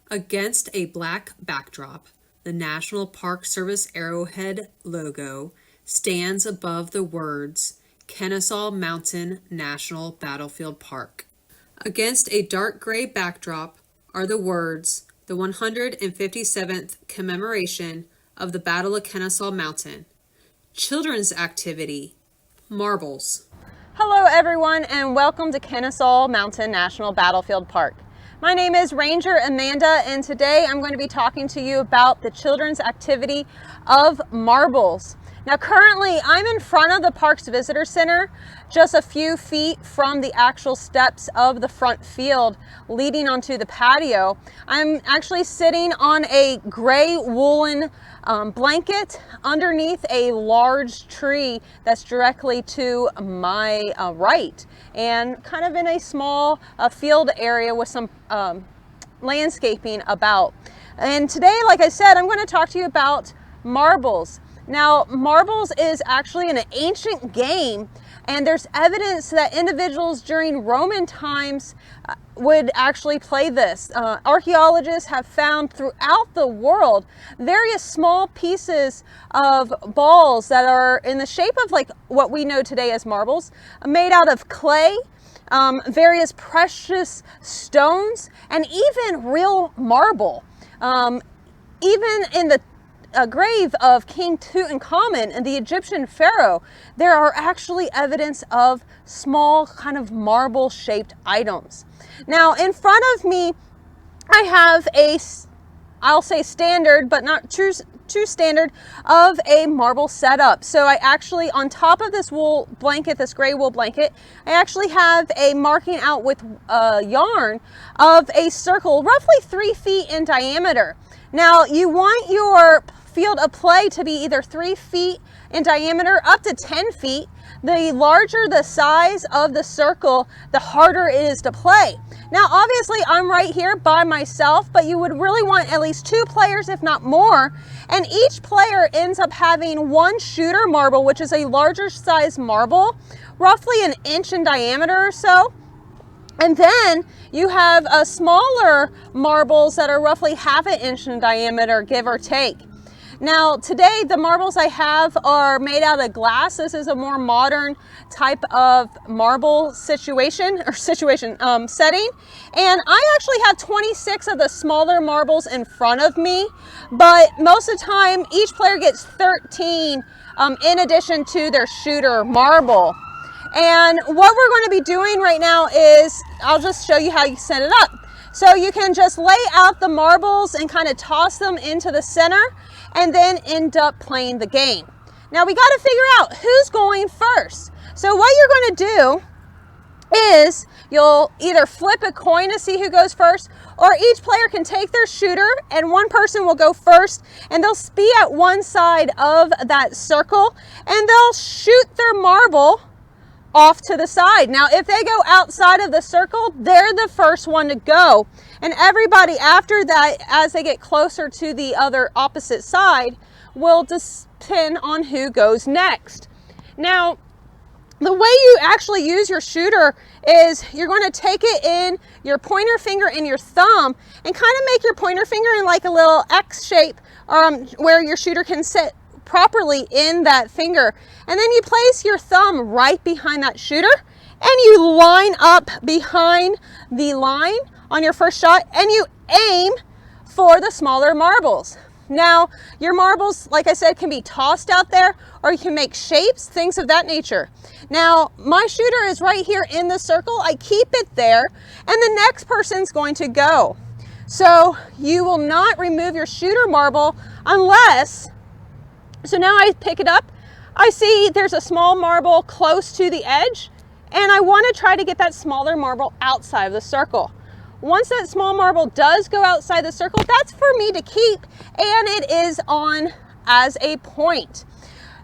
Against a black backdrop, the National Park Service Arrowhead logo stands above the words Kennesaw Mountain National Battlefield Park. Against a dark gray backdrop are the words the 157th commemoration of the Battle of Kennesaw Mountain. Children's activity, marbles. Hello everyone and welcome to Kennesaw Mountain National Battlefield Park. My name is Ranger Amanda and today I'm going to be talking to you about the children's activity of marbles. Now currently I'm in front of the Parks Visitor Center, just a few feet from the actual steps of the front field leading onto the patio. I'm actually sitting on a gray woolen blanket underneath a large tree that's directly to my right, and kind of in a small field area with some landscaping about. And today, like I said, I'm going to talk to you about marbles. Now, marbles is actually an ancient game, and there's evidence that individuals during Roman times would actually play this. Archaeologists have found throughout the world various small pieces of balls that are in the shape of like what we know today as marbles, made out of clay, various precious stones, and even real marble. Even in the grave of King Tutankhamun and the Egyptian pharaoh, there are actually evidence of small kind of marble shaped items. Now in front of me I have I'll say standard, but not true standard, of a marble setup. So I actually, on top of this wool blanket, this gray wool blanket, I actually have a marking out with yarn of a circle roughly 3 feet in diameter. Now you want your field of play to be either 3 feet in diameter up to 10 feet. The larger the size of the circle, the harder it is to play. Now obviously I'm right here by myself, but you would really want at least 2 players, if not more, and each player ends up having one shooter marble, which is a larger size marble, roughly 1 inch in diameter or so. And then you have smaller marbles that are roughly 1/2 inch in diameter, give or take. Now today the marbles I have are made out of glass. This is a more modern type of marble setting. And I actually have 26 of the smaller marbles in front of me, but most of the time each player gets 13 in addition to their shooter marble. And what we're going to be doing right now is, I'll just show you how you set it up. So you can just lay out the marbles and kind of toss them into the center and then end up playing the game. Now we got to figure out who's going first. So what you're going to do is you'll either flip a coin to see who goes first, or each player can take their shooter and one person will go first, and they'll be at one side of that circle and they'll shoot their marble off to the side. Now if they go outside of the circle, they're the first one to go, and everybody after that, as they get closer to the other opposite side, will depend on who goes next. Now the way you actually use your shooter is you're going to take it in your pointer finger and your thumb and kind of make your pointer finger in like a little X shape, where your shooter can sit properly in that finger, and then you place your thumb right behind that shooter and you line up behind the line on your first shot and you aim for the smaller marbles. Now your marbles, like I said, can be tossed out there, or you can make shapes, things of that nature. Now my shooter is right here in the circle. I keep it there and the next person's going to go. So you will not remove your shooter marble unless, so now I pick it up, I see there's a small marble close to the edge, and I want to try to get that smaller marble outside of the circle. Once that small marble does go outside the circle, that's for me to keep, and it is on as a point.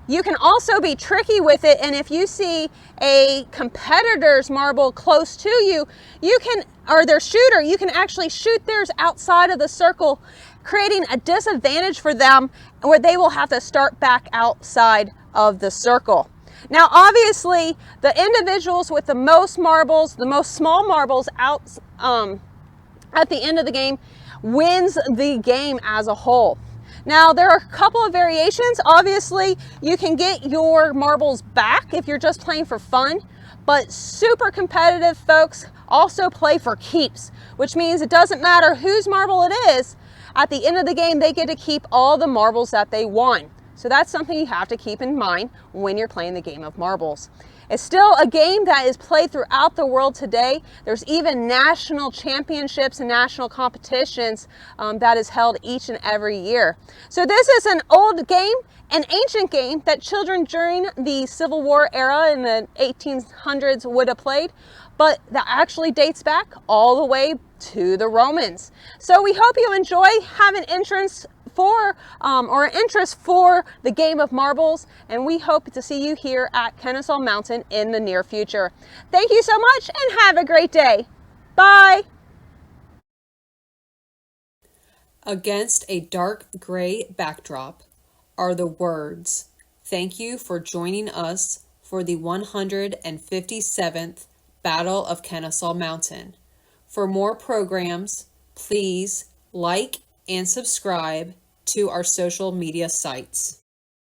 You can also be tricky with it, and if you see a competitor's marble close to you, you can, or their shooter, you can actually shoot theirs outside of the circle, creating a disadvantage for them where they will have to start back outside of the circle. Now obviously the individuals with the most marbles, the most small marbles at the end of the game wins the game as a whole. Now, there are a couple of variations. Obviously, you can get your marbles back if you're just playing for fun, but super competitive folks also play for keeps, which means it doesn't matter whose marble it is. At the end of the game, they get to keep all the marbles that they won. So that's something you have to keep in mind when you're playing the game of marbles. It's still a game that is played throughout the world today. There's even national championships and national competitions that is held each and every year. So this is an old game, an ancient game that children during the Civil War era in the 1800s would have played, but that actually dates back all the way to the Romans. So we hope you enjoy, have an interest for the game of marbles, and we hope to see you here at Kennesaw Mountain in the near future. Thank you so much and have a great day. Bye. Against a dark gray backdrop are the words, "Thank you for joining us for the 157th Battle of Kennesaw Mountain." For more programs, please like and subscribe to our social media sites.